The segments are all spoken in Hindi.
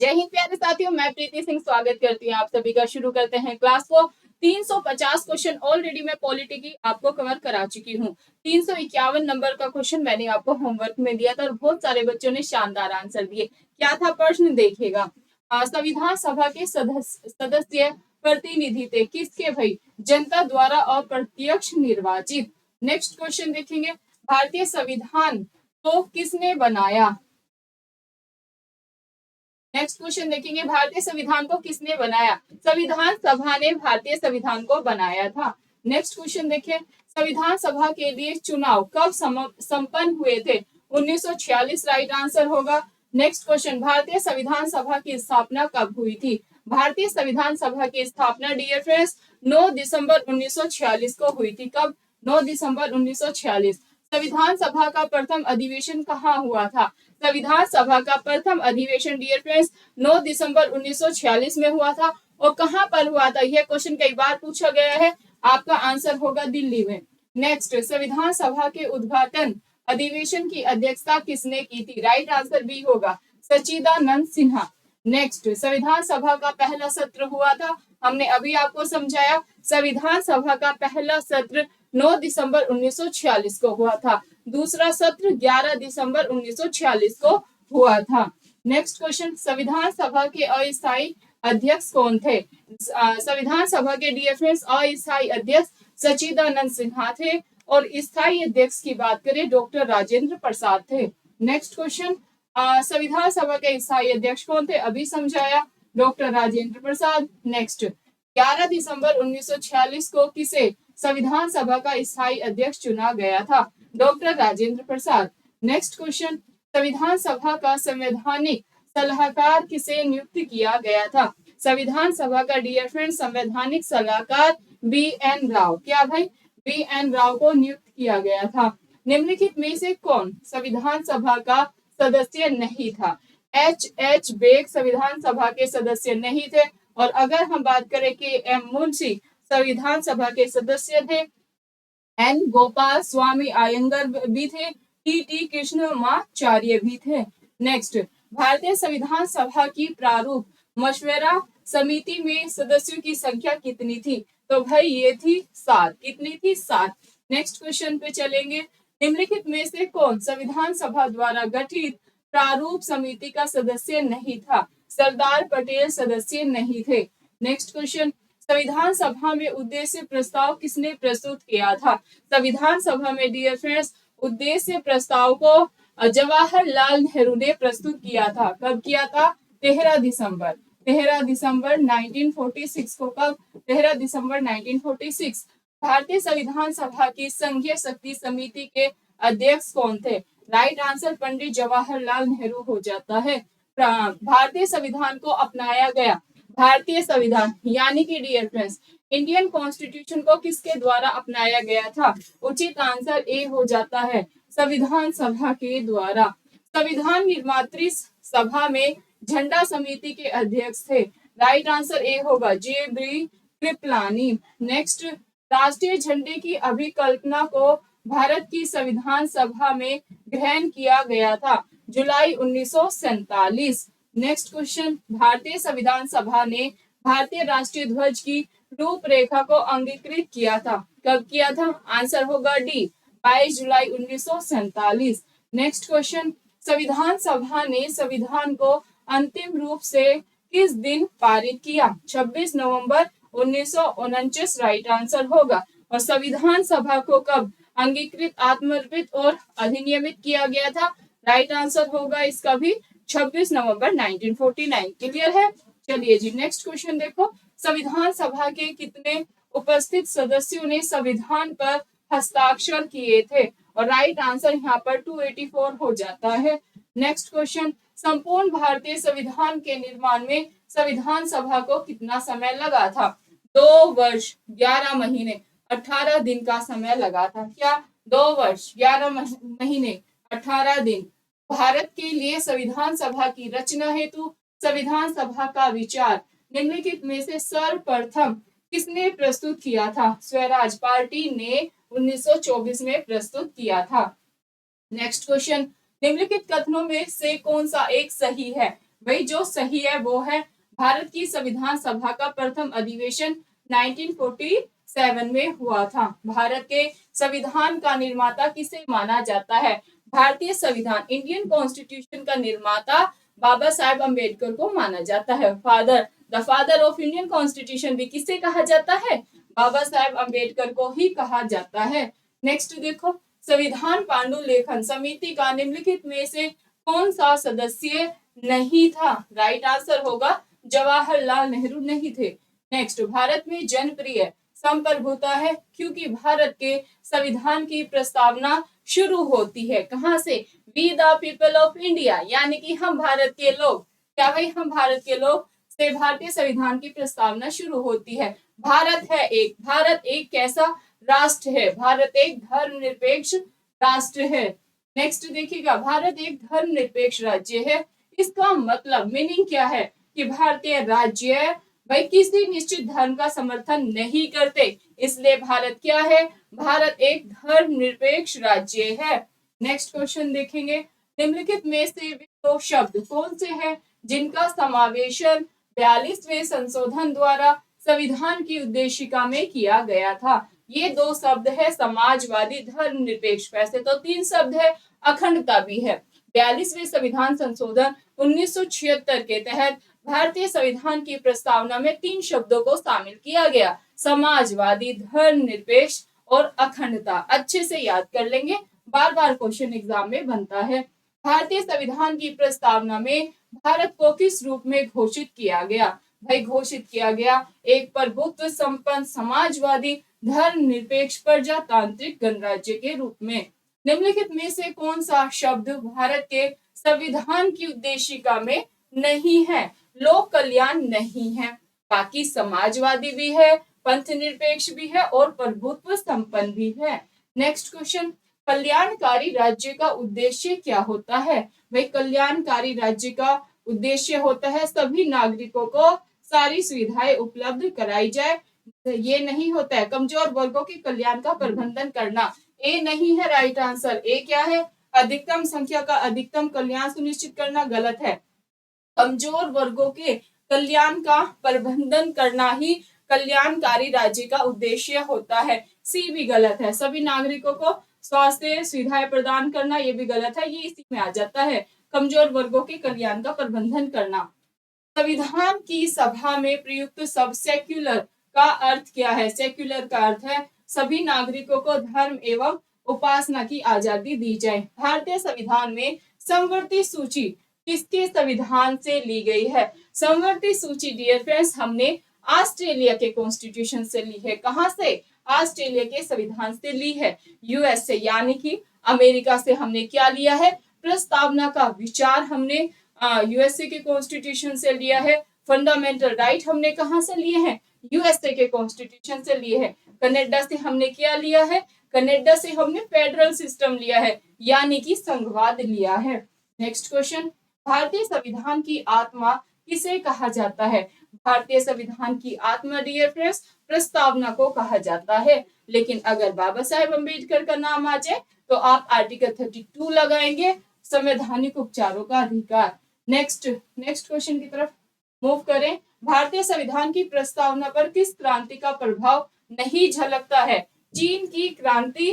जय हिंद प्यारे साथियों, मैं प्रीति सिंह स्वागत करती हूँ आप सभी का। शुरू करते हैं क्लास को। 350 क्वेश्चन ऑलरेडी मैं पॉलिटी की आपको कवर करा चुकी हूँ। 351 नंबर का क्वेश्चन मैंने आपको होमवर्क में दिया था और बहुत सारे बच्चों ने शानदार आंसर दिए। क्या था प्रश्न, देखिएगा। संविधान सभा के सदस्य प्रतिनिधि थे किसके भाई? जनता द्वारा अप्रत्यक्ष निर्वाचित। नेक्स्ट क्वेश्चन देखेंगे, भारतीय संविधान को किसने बनाया? नेक्स्ट क्वेश्चन देखेंगे, भारतीय संविधान को किसने बनाया? संविधान सभा ने भारतीय संविधान को बनाया था। नेक्स्ट क्वेश्चन देखें, संविधान सभा के लिए चुनाव कब संपन्न हुए थे? 1946 राइट आंसर होगा। नेक्स्ट क्वेश्चन, भारतीय संविधान सभा की स्थापना कब हुई थी? भारतीय संविधान सभा की स्थापना डियर फ्रेंड्स 9 दिसंबर 1946 को हुई थी। कब? 9 दिसंबर 1946। संविधान सभा का प्रथम अधिवेशन कहाँ हुआ था? संविधान सभा का प्रथम अधिवेशन डियर फ्रेंड्स 9 दिसंबर 1946 में हुआ था। और कहां पर हुआ था? यह क्वेश्चन कई बार पूछा गया है। आपका आंसर होगा दिल्ली में। नेक्स्ट, संविधान सभा के उद्घाटन अधिवेशन की अध्यक्षता किसने की थी? राइट आंसर बी होगा, सच्चिदानंद सिन्हा। नेक्स्ट, संविधान सभा का पहला सत्र हुआ था, हमने अभी आपको समझाया। संविधान सभा का पहला सत्र 9 दिसंबर 1946 को हुआ था। दूसरा सत्र 11 दिसंबर 1946 को हुआ था। नेक्स्ट क्वेश्चन, संविधान सभा के अस्थायी अध्यक्ष कौन थे? संविधान सभा के डियर फ्रेंड्स अस्थायी अध्यक्ष सच्चिदानंद सिन्हा थे और स्थायी अध्यक्ष की बात करें डॉक्टर राजेंद्र प्रसाद थे। नेक्स्ट क्वेश्चन, संविधान सभा के स्थायी अध्यक्ष कौन थे? अभी समझाया, डॉक्टर राजेंद्र प्रसाद। नेक्स्ट, 11 दिसंबर 1946 को किसे संविधान सभा का स्थायी अध्यक्ष चुना गया था? Doctor Rajendra Prasad. Next question, संविधान सभा का संवैधानिक सलाहकार किसे नियुक्त किया गया था? संविधान सभा का डियर फ्रेंड संवैधानिक सलाहकार बी एन राव। क्या भाई? बी एन राव को नियुक्त किया गया था। निम्नलिखित में से कौन संविधान सभा का सदस्य नहीं था? एच बेग संविधान सभा के सदस्य नहीं थे। और अगर हम बात करें कि एम मुंशी संविधान सभा के सदस्य थे। एन गोपाल स्वामी आयंगर भी थे। टी कृष्णमाचार्य भी थे। नेक्स्ट, भारतीय संविधान सभा की प्रारूप मशवरा समिति में सदस्यों की संख्या कितनी थी? तो भाई ये थी 7। कितनी थी? 7। नेक्स्ट क्वेश्चन पे चलेंगे, निम्नलिखित में से कौन संविधान सभा द्वारा गठित प्रारूप समिति का सदस्य नहीं था? सरदार पटेल सदस्य नहीं थे। नेक्स्ट क्वेश्चन, संविधान सभा में उद्देश्य प्रस्ताव किसने प्रस्तुत किया था? संविधान सभा में डियर फ्रेंड्स उद्देश्य प्रस्ताव को जवाहरलाल नेहरू ने प्रस्तुत किया था। कब किया था? 13 दिसंबर 1946 को। कब? 13 दिसंबर 1946। भारतीय संविधान सभा की संघीय शक्ति समिति के अध्यक्ष कौन थे? राइट आंसर पंडित जवाहरलाल नेहरू हो जाता है। भारतीय संविधान को अपनाया गया। भारतीय संविधान यानी कि डियर फ्रेंड्स इंडियन कॉन्स्टिट्यूशन को किसके द्वारा अपनाया गया था? उचित आंसर ए हो जाता है, संविधान सभा के द्वारा। संविधान निर्मात्री सभा में झंडा समिति के अध्यक्ष थे। राइट आंसर ए होगा, जे बी कृपलानी। नेक्स्ट, राष्ट्रीय झंडे की अभिकल्पना को भारत की संविधान सभा में ग्रहण किया गया था जुलाई 1947। नेक्स्ट क्वेश्चन, भारतीय संविधान सभा ने भारतीय राष्ट्रीय ध्वज की रूपरेखा को अंगीकृत किया था। कब किया था? आंसर होगा डी, 22 जुलाई 1947। नेक्स्ट क्वेश्चन, संविधान सभा ने संविधान को अंतिम रूप से किस दिन पारित किया? 26 नवंबर 1949 राइट आंसर होगा। और संविधान सभा को कब अंगीकृत, आत्मर्पित और अधिनियमित किया गया था? राइट आंसर होगा इसका भी 26 नवंबर 1949। क्लियर है? चलिए जी नेक्स्ट क्वेश्चन देखो, संविधान सभा के कितने उपस्थित सदस्यों ने संविधान पर हस्ताक्षर किए थे? और राइट आंसर यहाँ पर 284 हो जाता है। नेक्स्ट क्वेश्चन, संपूर्ण भारतीय संविधान के निर्माण में संविधान सभा को कितना समय लगा था? 2 वर्ष 11 महीने 18 दिन का समय लगा था। क्या? 2 वर्ष 11 महीने 18 दिन। भारत के लिए संविधान सभा की रचना हेतु संविधान सभा का विचार निम्नलिखित में से सर्वप्रथम किसने प्रस्तुत किया था? स्वराज पार्टी ने 1924 में प्रस्तुत किया था। नेक्स्ट क्वेश्चन, निम्नलिखित कथनों में से कौन सा एक सही है? भाई जो सही है वो है भारत की संविधान सभा का प्रथम अधिवेशन 1947 में हुआ था। भारत के संविधान का निर्माता किसे माना जाता है? भारतीय संविधान इंडियन कॉन्स्टिट्यूशन का निर्माता बाबा साहेब अम्बेडकर को माना जाता है। The father of Indian constitution भी किसे कहा जाता है? बाबा साहेब अम्बेडकर को ही कहा जाता है। नेक्स्ट देखो, संविधान पांडुलेखन समिति का निम्नलिखित में से कौन सा सदस्य नहीं था? राइट आंसर होगा जवाहरलाल नेहरू नहीं थे। नेक्स्ट, भारत में जनप्रिय संप्रभुता है क्योंकि भारत के संविधान की प्रस्तावना शुरू होती है कहां से? We the people of India, यानी कि हम भारत के लोग। क्या भाई? हम भारत के लोग से भारतीय संविधान की प्रस्तावना शुरू होती है। भारत है एक, भारत एक कैसा राष्ट्र है? भारत एक धर्मनिरपेक्ष राष्ट्र है। नेक्स्ट देखिएगा, भारत एक धर्मनिरपेक्ष राज्य है। इसका मतलब मीनिंग क्या है? कि भारतीय राज्य भाई किसी निश्चित धर्म का समर्थन नहीं करते, इसलिए भारत क्या है? भारत एक धर्मनिरपेक्ष राज्य है। नेक्स्ट क्वेश्चन देखेंगे, निम्नलिखित में से वे दो शब्द कौन से हैं जिनका समावेशन 42वें संशोधन द्वारा संविधान की उद्देशिका में किया गया था? ये दो शब्द है समाजवादी, धर्मनिरपेक्ष। वैसे तो 3 शब्द है, अखंडता भी है। 42वें संविधान संशोधन 1976 के तहत भारतीय संविधान की प्रस्तावना में 3 शब्दों को शामिल किया गया, समाजवादी, धर्मनिरपेक्ष और अखंडता। अच्छे से याद कर लेंगे, बार बार क्वेश्चन एग्जाम में बनता है। भारतीय संविधान की प्रस्तावना में भारत को किस रूप में घोषित किया गया? भाई घोषित किया गया एक प्रभुत्व संपन्न समाजवादी धर्मनिरपेक्ष प्रजातांत्रिक गणराज्य के रूप में। निम्नलिखित में से कौन सा शब्द भारत के संविधान की उद्देशिका में नहीं है? लोक कल्याण नहीं है, बाकी समाजवादी भी है, पंथ निरपेक्ष भी है और प्रभुत्व संपन्न भी है। नेक्स्ट क्वेश्चन, कल्याणकारी राज्य का उद्देश्य क्या होता है? भाई कल्याणकारी राज्य का उद्देश्य होता है सभी नागरिकों को सारी सुविधाएं उपलब्ध कराई जाए। ये नहीं होता है कमजोर वर्गों के कल्याण का प्रबंधन करना। ए नहीं है राइट आंसर। ए क्या है? अधिकतम संख्या का अधिकतम कल्याण सुनिश्चित करना। गलत है। कमजोर वर्गों के कल्याण का प्रबंधन करना ही कल्याणकारी राज्य का उद्देश्य होता है। सी भी गलत है। सभी नागरिकों को स्वास्थ्य सुविधाएं प्रदान करना, ये भी गलत है, ये इसी में आ जाता है। कमजोर वर्गों के कल्याण का प्रबंधन करना। संविधान की सभा में प्रयुक्त सब सेक्युलर का अर्थ क्या है? सेक्युलर का अर्थ है सभी नागरिकों को धर्म एवं उपासना की आजादी दी जाए। भारतीय संविधान में समवर्ती सूची किसके संविधान से ली गई है? समवर्ती सूची डियर फ्रेंड्स हमने ऑस्ट्रेलिया के कॉन्स्टिट्यूशन से ली है। कहां से? ऑस्ट्रेलिया के संविधान से ली है। यूएस से, यानी कि अमेरिका से हमने क्या लिया है? प्रस्तावना का विचार हमने यूएसए के कॉन्स्टिट्यूशन से लिया है। फंडामेंटल राइट हमने कहां से लिए हैं? यूएसए के कॉन्स्टिट्यूशन से लिए हैं। कनाडा से हमने क्या लिया है? कनाडा से हमने फेडरल सिस्टम लिया है, यानी कि संघवाद लिया है। नेक्स्ट क्वेश्चन, भारतीय संविधान की आत्मा किसे कहा जाता है? भारतीय संविधान की आत्मा डियर फ्रेंड्स प्रस्तावना को कहा जाता है। लेकिन अगर बाबा साहेब अम्बेडकर का नाम आ जाए तो आप आर्टिकल 32 लगाएंगे, संवैधानिक उपचारों का अधिकार। नेक्स्ट क्वेश्चन की तरफ मूव करें। भारतीय संविधान की प्रस्तावना पर किस क्रांति का प्रभाव नहीं झलकता है? चीन की क्रांति,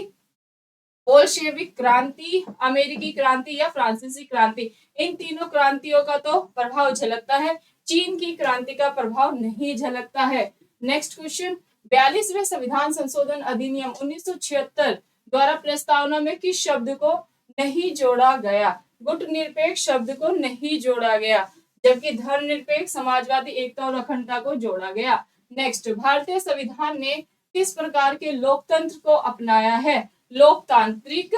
बोल्शेविक क्रांति, अमेरिकी क्रांति या फ्रांसीसी क्रांति? इन तीनों क्रांतियों का तो प्रभाव झलकता है, चीन की क्रांति का प्रभाव नहीं झलकता है। नेक्स्ट क्वेश्चन, 42वें संविधान संशोधन अधिनियम 1976 द्वारा प्रस्तावना में किस शब्द को नहीं जोड़ा गया? गुट निरपेक्ष शब्द को नहीं जोड़ा गया, जबकि धर्मनिरपेक्ष, समाजवादी, एकता और अखंडता को जोड़ा गया। नेक्स्ट, भारतीय संविधान ने किस प्रकार के लोकतंत्र को अपनाया है? लोकतांत्रिक,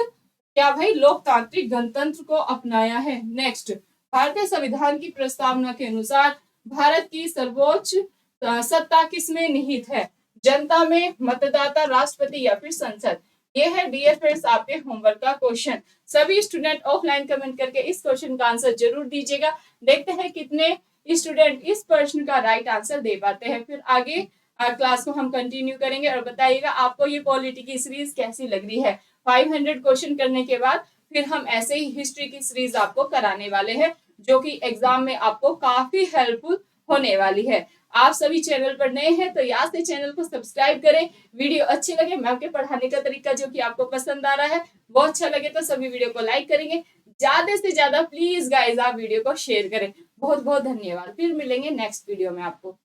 क्या भाई? लोकतांत्रिक गणतंत्र को अपनाया है। नेक्स्ट, भारतीय संविधान की प्रस्तावना के अनुसार भारत की सर्वोच्च सत्ता किसमें निहित है? जनता में, मतदाता, राष्ट्रपति या फिर संसद? ये है डियर फ्रेंड्स आपके होमवर्क का क्वेश्चन। सभी स्टूडेंट ऑफलाइन कमेंट करके इस क्वेश्चन का आंसर जरूर दीजिएगा। देखते हैं कितने स्टूडेंट इस प्रश्न का राइट आंसर दे पाते हैं। फिर आगे क्लास को हम कंटिन्यू करेंगे और बताइएगा आपको ये पॉलिटी की सीरीज कैसी लग रही है। 500 क्वेश्चन करने के बाद फिर हम ऐसे ही हिस्ट्री की सीरीज आपको कराने वाले हैं। जो कि एग्जाम में आपको काफी हेल्पफुल होने वाली है। आप सभी चैनल पर नए हैं तो याद से चैनल को सब्सक्राइब करें। वीडियो अच्छी लगे, मैम के पढ़ाने का तरीका जो कि आपको पसंद आ रहा है वो अच्छा लगे तो सभी वीडियो को लाइक करेंगे। ज्यादा से ज्यादा प्लीज गाइज आप वीडियो को शेयर करें। बहुत बहुत धन्यवाद। फिर मिलेंगे नेक्स्ट वीडियो में आपको।